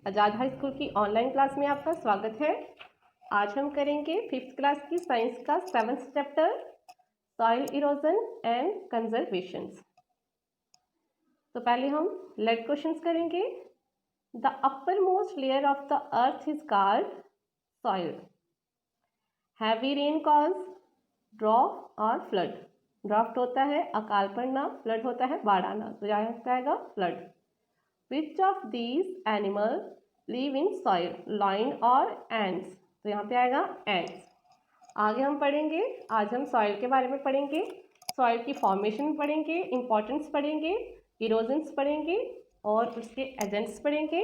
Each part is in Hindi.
आज़ाद हाई स्कूल की ऑनलाइन क्लास में आपका स्वागत है। आज हम करेंगे 5th क्लास की साइंस का 7th chapter soil erosion and conservation. तो पहले हम लेट क्वेश्चंस करेंगे। The upper most layer of the earth is called soil. Heavy rain cause draught और फ्लड। ड्रॉफ्ट होता है अकाल पड़ना, फ्लड होता है बाढ़ आना, तो यहाँ पे आएगा flood. Which of these animals live in soil? Lion और ants? तो यहाँ पे आएगा ants। आगे हम पढ़ेंगे, आज हम सॉइल के बारे में पढ़ेंगे, सॉइल की फॉर्मेशन पढ़ेंगे, इंपॉर्टेंस पढ़ेंगे, इरोजन्स पढ़ेंगे और उसके एजेंट्स पढ़ेंगे,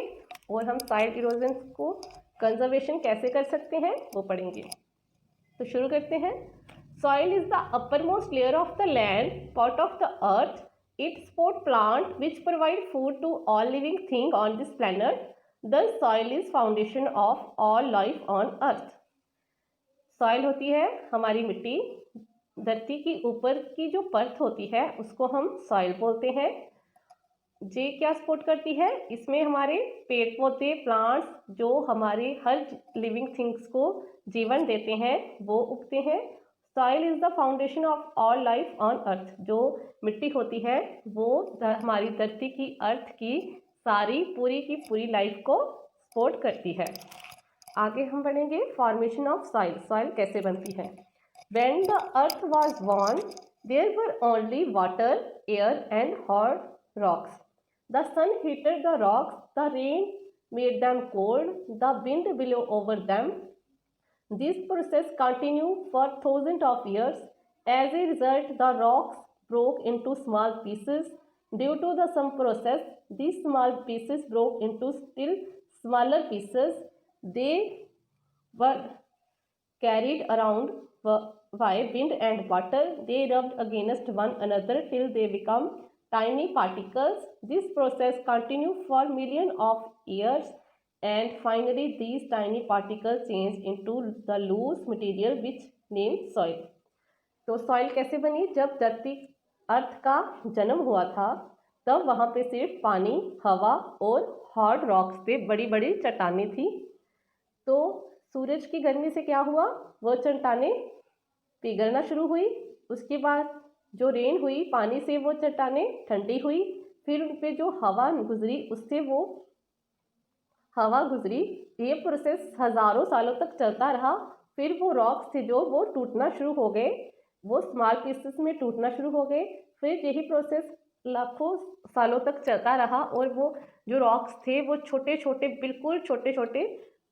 और हम सॉइल इरोजन्स को कंजर्वेशन कैसे कर सकते हैं वो पढ़ेंगे। तो शुरू करते हैं। Soil is the upper most layer of the land, part of the earth. It support plant which provide food to all living thing on this planet. The soil is foundation of all life on earth. Soil होती है हमारी मिट्टी, धरती की ऊपर की जो परत होती है उसको हम soil बोलते हैं। ये क्या सपोर्ट करती है? इसमें हमारे पेड़ पौधे, प्लांट्स जो हमारे हर लिविंग थिंग्स को जीवन देते हैं वो उगते हैं। Soil is the foundation of all life on earth. जो मिट्टी होती है वो हमारी धरती की अर्थ की सारी पूरी की पूरी लाइफ को सपोर्ट करती है। आगे हम पढ़ेंगे फॉर्मेशन ऑफ सॉइल। सॉइल कैसे बनती है? When the earth was born there were only water, air and hot rocks. The sun heated the rocks, the rain made them cold, the wind blew over them. This process continued for thousands of years. As a result, the rocks broke into small pieces. Due to the some process, these small pieces broke into still smaller pieces. They were carried around by wind and water. They rubbed against one another till they become tiny particles. This process continued for millions of years. And finally these tiny particles change into the loose material which named soil. तो सॉइल कैसे बनी? जब धरती अर्थ का जन्म हुआ था तब वहाँ पे सिर्फ पानी, हवा और हॉट रॉक्स थे, बड़ी बड़ी चट्टानें थी। तो सूरज की गर्मी से क्या हुआ? वो चट्टानें पिघलना शुरू हुई। उसके बाद जो रेन हुई, पानी से वो चट्टानें ठंडी हुई। फिर उन पर जो हवा गुजरी उससे वो हवा गुजरी। ये प्रोसेस हज़ारों सालों तक चलता रहा। फिर वो रॉक्स थे जो वो टूटना शुरू हो गए, वो स्मॉल पीसेस में टूटना शुरू हो गए। फिर यही प्रोसेस लाखों सालों तक चलता रहा और वो जो रॉक्स थे वो छोटे छोटे, बिल्कुल छोटे छोटे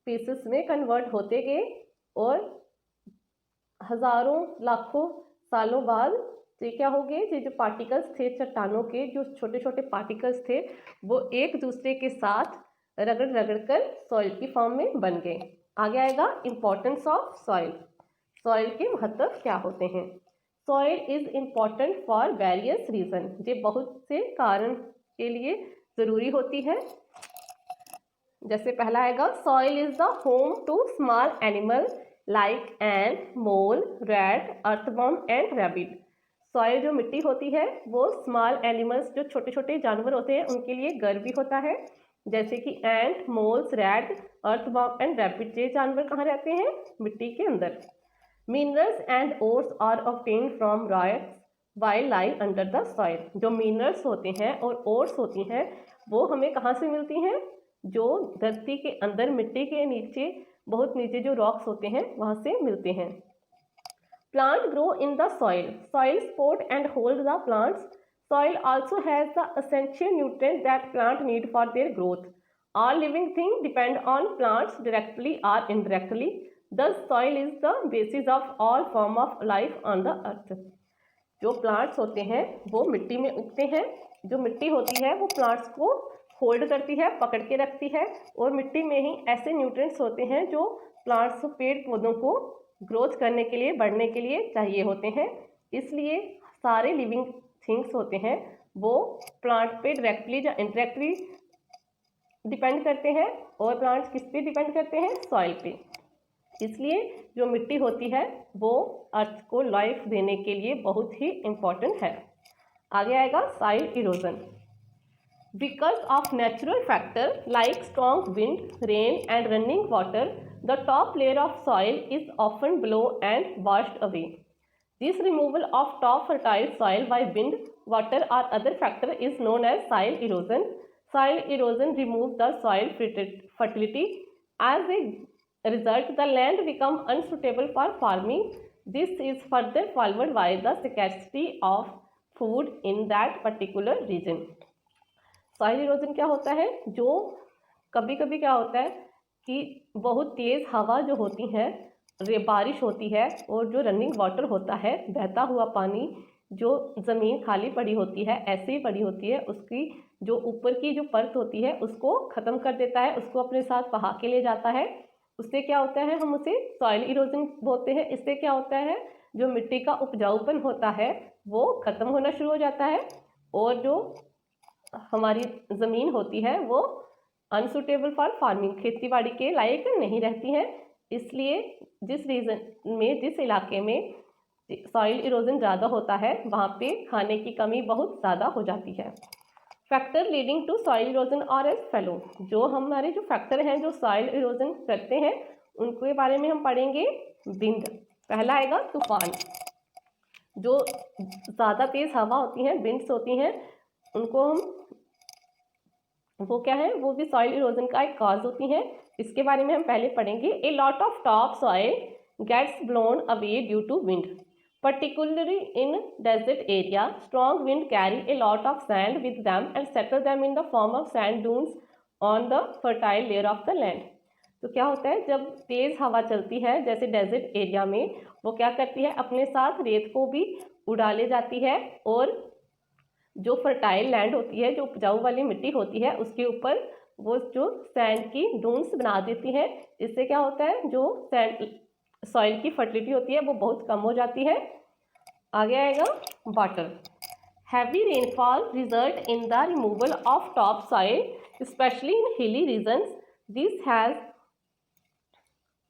पीसेस में कन्वर्ट होते गए, और हज़ारों लाखों सालों बाद ये क्या हो गए? ये जो पार्टिकल्स थे चट्टानों के, जो छोटे छोटे पार्टिकल्स थे वो एक दूसरे के साथ रगड़ रगड़ कर सॉइल की फॉर्म में बन गए। आगे आएगा इम्पोर्टेंस ऑफ सॉइल। सॉइल के महत्व क्या होते हैं? Soil is important for various reason. ये बहुत से कारण के लिए ज़रूरी होती है। जैसे पहला आएगा, soil is the home to small animal like ant, mole, rat, earthworm and rabbit. Soil जो मिट्टी होती है वो स्मॉल एनिमल्स, जो छोटे छोटे जानवर होते हैं, उनके लिए घर भी होता है। जैसे कि ant, moles, rat, earthworm and rabbit. ये जानवर कहाँ रहते हैं? मिट्टी के अंदर। Minerals and ores are obtained from rocks while lie under the soil. जो मिनरल्स होते हैं और ओर्स होती हैं वो हमें कहाँ से मिलती हैं? जो धरती के अंदर मिट्टी के नीचे, बहुत नीचे जो रॉक्स होते हैं वहाँ से मिलते हैं। Plant grow in the soil. Soil support and hold the plants. Soil also has the essential nutrients that plants need for their growth. All living things depend on plants directly or indirectly. Thus, soil is the basis of all form of life on the earth. जो plants होते हैं वो मिट्टी में उगते हैं। जो मिट्टी होती है वो plants को होल्ड करती है, पकड़ के रखती है, और मिट्टी में ही ऐसे न्यूट्रिएंट्स होते हैं जो प्लांट्स, पेड़ पौधों को ग्रोथ करने के लिए, बढ़ने के लिए चाहिए होते हैं। इसलिए सारे लिविंग थिंग्स होते हैं वो प्लांट पे डायरेक्टली या इनडायरेक्टली डिपेंड करते हैं, और प्लांट्स किस पे डिपेंड करते हैं? सॉइल पे। इसलिए जो मिट्टी होती है वो अर्थ को लाइफ देने के लिए बहुत ही इम्पोर्टेंट है। आगे आएगा soil erosion. Because of natural factors like strong wind, rain and running water, the top layer of soil is often below and washed away. This removal of top fertile soil by wind, water or other factor is known as soil erosion. Soil erosion removes the soil fertility. As a result, the land becomes unsuitable for farming. This is further followed by the scarcity of food in that particular region. Soil erosion क्या होता है, जो कभी कभी क्या होता है कि बहुत तेज़ हवा जो होती है, बारिश होती है और जो रनिंग वाटर होता है, बहता हुआ पानी, जो ज़मीन खाली पड़ी होती है, ऐसे ही पड़ी होती है, उसकी जो ऊपर की जो परत होती है उसको ख़त्म कर देता है, उसको अपने साथ बहा के ले जाता है। उससे क्या होता है, हम उसे सॉइल इरोजन बोलते हैं। इससे क्या होता है, जो मिट्टी का उपजाऊपन होता है वो ख़त्म होना शुरू हो जाता है और जो हमारी ज़मीन होती है वो अनसुटेबल फॉर फार्मिंग, खेती बाड़ी के लायक नहीं रहती है। इसलिए जिस रीजन में, जिस इलाके में सॉइल इरोजन ज़्यादा होता है वहाँ पे खाने की कमी बहुत ज़्यादा हो जाती है। Factor leading to soil erosion और एज फेलो, जो हमारे जो फैक्टर हैं जो सॉइल इरोजन करते हैं उनके बारे में हम पढ़ेंगे। विंड पहला आएगा, तूफान। जो ज़्यादा तेज़ हवा होती हैं, विंड्स होती हैं, उनको हम, वो क्या है, वो भी सॉइल इरोजन का एक कॉज होती हैं। इसके बारे में हम पहले पढ़ेंगे। A lot of top soil gets blown away due to wind, particularly in desert area. Strong wind carry a lot of sand with them and settle them in the form of sand dunes on the fertile layer of the land. तो क्या होता है, जब तेज़ हवा चलती है जैसे डेजर्ट एरिया में, वो क्या करती है, अपने साथ रेत को भी उड़ा ले जाती है और जो फर्टाइल लैंड होती है, जो उपजाऊ वाली मिट्टी होती है, उसके ऊपर वो जो सैंड की डून्स बना देती है। इससे क्या होता है, जो सैंड सॉइल की फर्टिलिटी होती है वो बहुत कम हो जाती है। आगे आएगा water. Heavy rainfall result in the removal of top soil specially in hilly regions. This has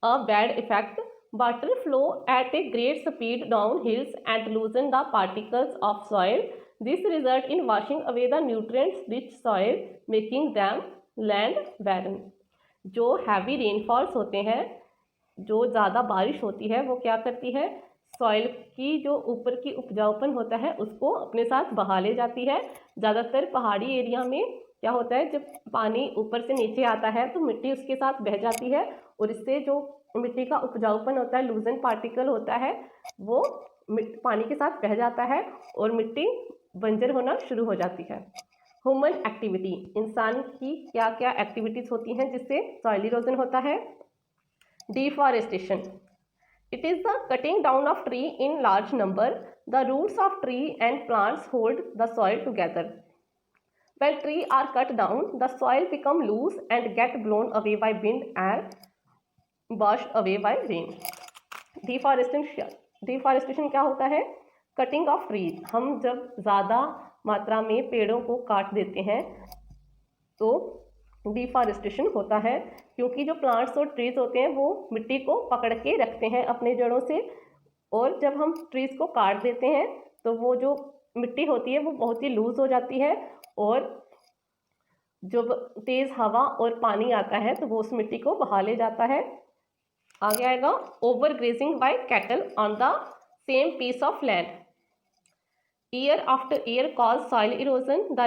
a bad effect. Water flow at a great speed down hills and loosen the particles of soil. This result in washing away the nutrients rich soil, making them land barren. जो हैवी रेनफॉल्स होते हैं, जो ज़्यादा बारिश होती है, वो क्या करती है, सॉइल की जो ऊपर की उपजाऊपन होता है उसको अपने साथ बहा ले जाती है। ज़्यादातर पहाड़ी एरिया में क्या होता है, जब पानी ऊपर से नीचे आता है तो मिट्टी उसके साथ बह जाती है और इससे जो मिट्टी का उपजाऊपन होता है, लूजन पार्टिकल होता है, वो पानी के साथ बह जाता है और मिट्टी बंजर होना शुरू हो जाती है। ह्यूमन एक्टिविटी, इंसान की क्या क्या एक्टिविटीज़ होती हैं जिससे सॉइल इरोजन होता है। Deforestation, it is the cutting down of tree in large number. The roots of tree and plants hold the soil together. When trees are cut down, the soil become loose and get blown away by wind and washed away by rain. Deforestation क्या होता है, कटिंग ऑफ ट्रीज। हम जब ज़्यादा मात्रा में पेड़ों को काट देते हैं तो डिफॉरेस्टेशन होता है, क्योंकि जो प्लांट्स और ट्रीज होते हैं वो मिट्टी को पकड़ के रखते हैं अपने जड़ों से, और जब हम ट्रीज को काट देते हैं तो वो जो मिट्टी होती है वो बहुत ही लूज हो जाती है और जब तेज़ हवा और पानी आता है तो वो उस मिट्टी को बहा ले जाता है। आगे आएगा, over grazing by cattle on the same piece of land. Year after year cause soil erosion, the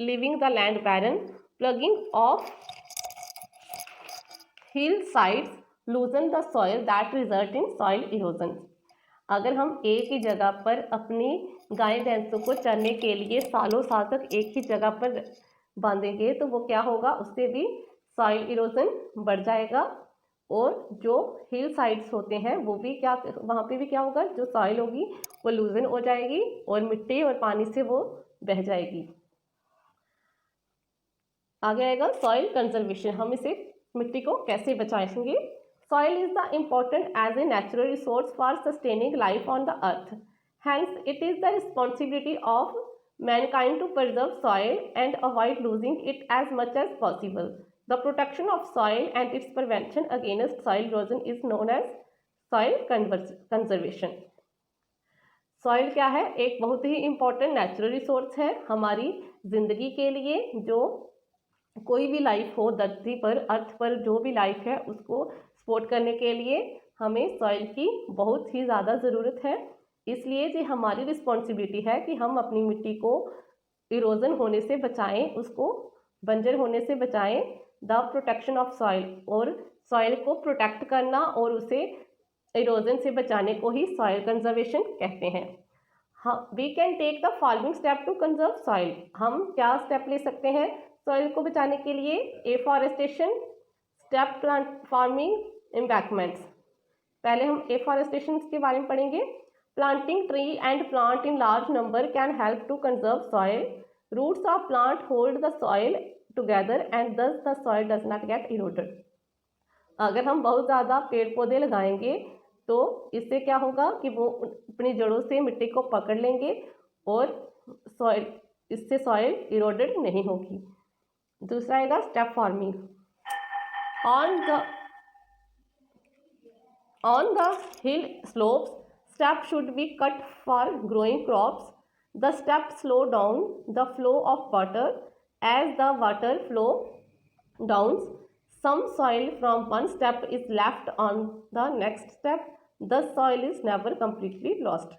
living the land barren, ploughing of hill sides loosen the soil that result in soil erosion. अगर हम एक ही जगह पर अपनी गाय भैंसों को चरने के लिए सालों साल तक एक ही जगह पर बांधेंगे तो वो क्या होगा, उससे भी सॉइल इरोजन बढ़ जाएगा और जो हिल साइड्स होते हैं वो भी क्या, वहाँ पे भी क्या होगा, जो सॉइल होगी वो लूजन हो जाएगी और मिट्टी और पानी से वो बह जाएगी। आगे आएगा सॉइल कंजर्वेशन, हम इसे मिट्टी को कैसे बचाएंगे। Soil is the important as a natural resource for sustaining life on the earth. Hence, it is the responsibility of mankind to preserve soil and avoid losing it as much as possible. The protection of soil and its prevention against soil erosion is known as soil conservation. Soil क्या है, एक बहुत ही इम्पोर्टेंट नेचुरल रिसोर्स है हमारी ज़िंदगी के लिए, जो कोई भी लाइफ हो धरती पर, अर्थ पर जो भी लाइफ है उसको सपोर्ट करने के लिए हमें सॉइल की बहुत ही ज़्यादा ज़रूरत है। इसलिए ये हमारी रिस्पॉन्सिबिलिटी है कि हम अपनी मिट्टी को इरोजन होने से बचाएं, उसको बंजर होने से बचाएं। द प्रोटेक्शन ऑफ सॉइल, और सॉइल को प्रोटेक्ट करना और उसे इरोजन से बचाने को ही सॉइल कंजर्वेशन कहते हैं। हाँ, we can take the following step to conserve soil. हम क्या स्टेप ले सकते हैं सॉइल को बचाने के लिए? Afforestation, step plant farming, embankments. पहले हम एफॉरेस्टेशन के बारे में पढ़ेंगे। Planting tree and plant in large number can help to conserve soil. Roots of plant hold the soil together and thus the soil does not get eroded. अगर हम बहुत ज़्यादा पेड़ पौधे लगाएंगे तो इससे क्या होगा कि वो अपनी जड़ों से मिट्टी को पकड़ लेंगे और इससे सॉइल इरोडेड नहीं होगी। दूसरा आएगा step farming. On the hill slopes, steps should be cut for growing crops. The steps slow down the flow of water. As the water flow down, some soil from one step is left on the next step. The soil is never completely lost.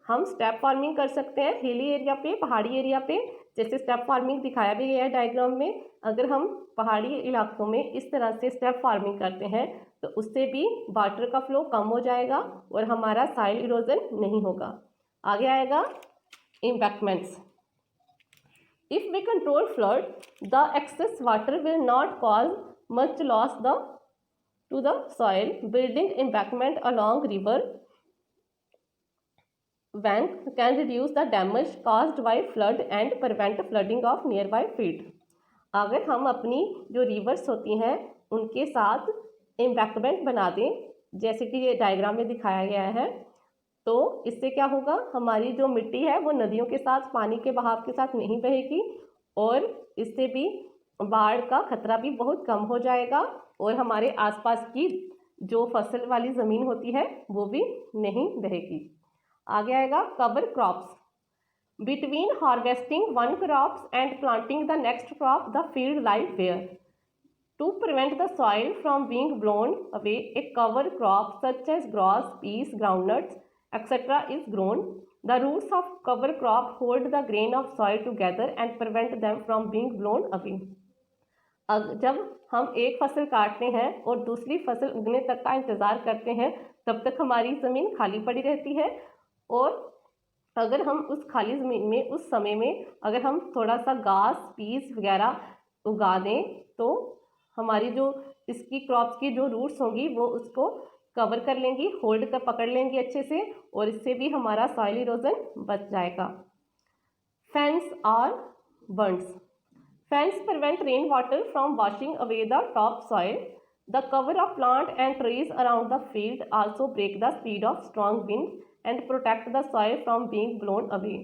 हम स्टेप फार्मिंग कर सकते हैं हिली एरिया पे, पहाड़ी एरिया पे, जैसे स्टेप फार्मिंग दिखाया भी गया है डायग्राम में। अगर हम पहाड़ी इलाकों में इस तरह से स्टेप फार्मिंग करते हैं तो उससे भी वाटर का फ्लो कम हो जाएगा और हमारा सॉइल इरोजन नहीं होगा। आगे आएगा embankments. If we control flood, the excess water will not cause much loss to the soil. Building embankment along river bank can reduce the damage caused by flood and prevent flooding of nearby field. अगर हम अपनी जो रिवर्स होती हैं उनके साथ एम्बैंकमेंट बना दें, जैसे कि ये डायग्राम में दिखाया गया है, तो इससे क्या होगा, हमारी जो मिट्टी है वो नदियों के साथ, पानी के बहाव के साथ नहीं बहेगी और इससे भी बाढ़ का खतरा भी बहुत कम हो जाएगा और हमारे आसपास की जो फसल वाली ज़मीन होती है वो भी नहीं बहेगी। आगे आएगा cover crops. Between harvesting one crops and planting the next crop the field lie bare. To prevent the soil from being blown away, a cover crop such as grass, peas, groundnuts etcetera is grown. The roots of cover crop hold the grain of soil together and prevent them from being blown away. जब हम एक फसल काटते हैं और दूसरी फसल उगने तक का इंतज़ार करते हैं, तब तक हमारी ज़मीन खाली पड़ी रहती है और अगर हम उस खाली ज़मीन में उस समय में अगर हम थोड़ा सा घास, पीस वगैरह उगा दें तो हमारी जो इसकी क्रॉप्स की जो रूट्स होंगी वो उसको कवर कर लेंगी, होल्ड कर पकड़ लेंगी अच्छे से और इससे भी हमारा सॉइल इरोजन बच जाएगा। फेंस और bunds. Fence prevent rain water from washing away the top soil. The cover of plant and trees around the field also break the speed of strong wind and protect the soil from being blown away.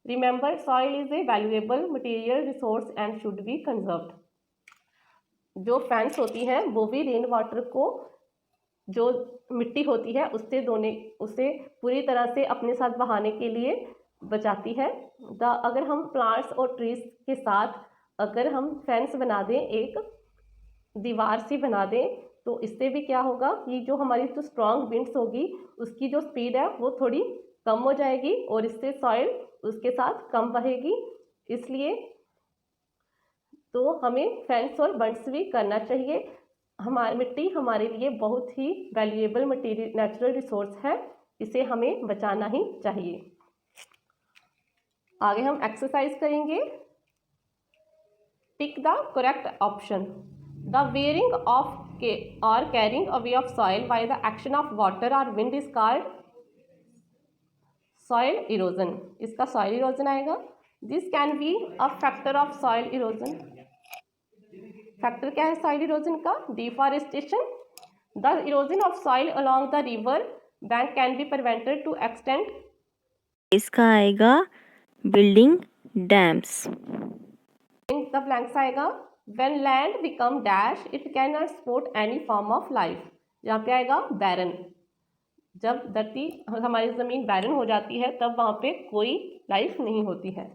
Remember, soil is a valuable material resource and should be conserved. जो फैंस होती हैं वो भी रेन वाटर को, जो मिट्टी होती है उससे पूरी तरह से अपने साथ बहाने के लिए बचाती है। अगर हम प्लांट्स और ट्रीज के साथ अगर हम फेंस बना दें, एक दीवार सी बना दें, तो इससे भी क्या होगा कि जो हमारी जो स्ट्रॉन्ग विंड्स होगी उसकी जो स्पीड है वो थोड़ी कम हो जाएगी और इससे सॉइल उसके साथ कम बहेगी। इसलिए तो हमें फेंस और बंड्स भी करना चाहिए। हमारी मिट्टी हमारे लिए बहुत ही वैल्यूएबल मटीरियल, नेचुरल रिसोर्स है, इसे हमें बचाना ही चाहिए। आगे हम एक्सरसाइज करेंगे। Tick the correct option. The wearing of or carrying away of soil by the action of water or wind is called soil erosion. इसका soil erosion आएगा। This can be a factor of soil erosion. Factor क्या है soil erosion का? Deforestation. The erosion of soil along the river bank can be prevented to extent. इसका आएगा building dams. The blanks आएगा when land become dash it cannot support any form of life. यहाँ पे आएगा barren. जब धरती हमारी ज़मीन barren हो जाती है तब वहाँ पे कोई लाइफ नहीं होती है।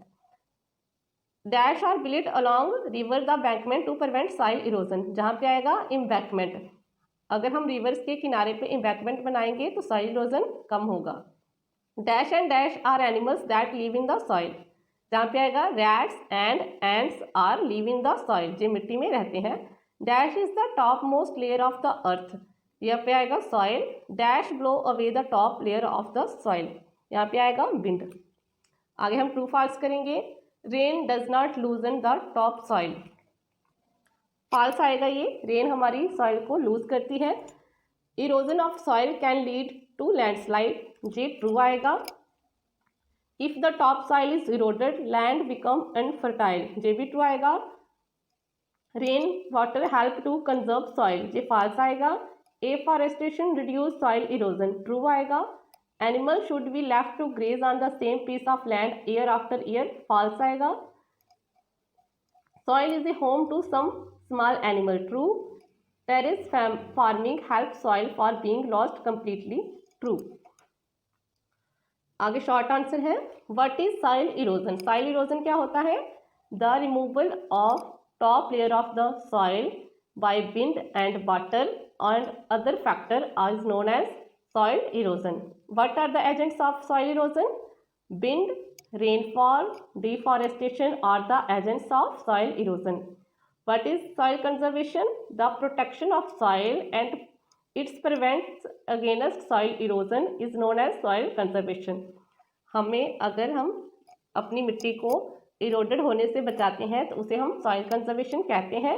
Dash are built along river the embankment to prevent soil erosion, जहाँ पे आएगा एम्बैंकमेंट। अगर हम रिवर्स के किनारे पे एम्बैंकमेंट बनाएंगे तो सॉइल इरोजन कम होगा। Dash and dash are animals that live in the soil, जहाँ पे आएगा rats and ants are live in the soil, जो मिट्टी में रहते हैं। Dash is the top most layer of the earth, यहाँ पे आएगा soil. Dash blow away the top layer of the soil, यहाँ पे आएगा विंड। आगे हम ट्रू फॉल्स करेंगे। Rain does not loosen the top soil, false आएगा ये, रेन हमारी सॉइल को लूज करती है। Erosion of soil can lead to landslide, ये ट्रू आएगा। If the top soil is eroded land become unfertile, ये भी ट्रू आएगा। Rain water help to conserve soil, ये फॉल्स आएगा। Afforestation reduce soil erosion, true आएगा। Animal should be left to graze on the same piece of land year after year, false आएगा। Soil is a home to some small animal, true. Terrace farming help soil for being lost completely, true. आगे शॉर्ट आंसर है, what is soil erosion. Soil erosion क्या होता है? The removal of top layer of the soil by wind and water and other factor is known as soil erosion. What are the agents of soil erosion? Wind, rainfall, deforestation are the agents of soil erosion. What is soil conservation? The protection of soil and its prevents against soil erosion is known as soil conservation. हमें अगर हम अपनी मिट्टी को इरोडेड होने से बचाते हैं तो उसे हम सॉइल कंजर्वेशन कहते हैं।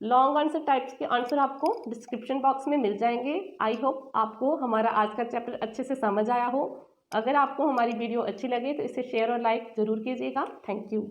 लॉन्ग आंसर टाइप्स के आंसर आपको डिस्क्रिप्शन बॉक्स में मिल जाएंगे। आई होप आपको हमारा आज का चैप्टर अच्छे से समझ आया हो। अगर आपको हमारी वीडियो अच्छी लगे तो इसे शेयर और लाइक ज़रूर कीजिएगा। Thank you.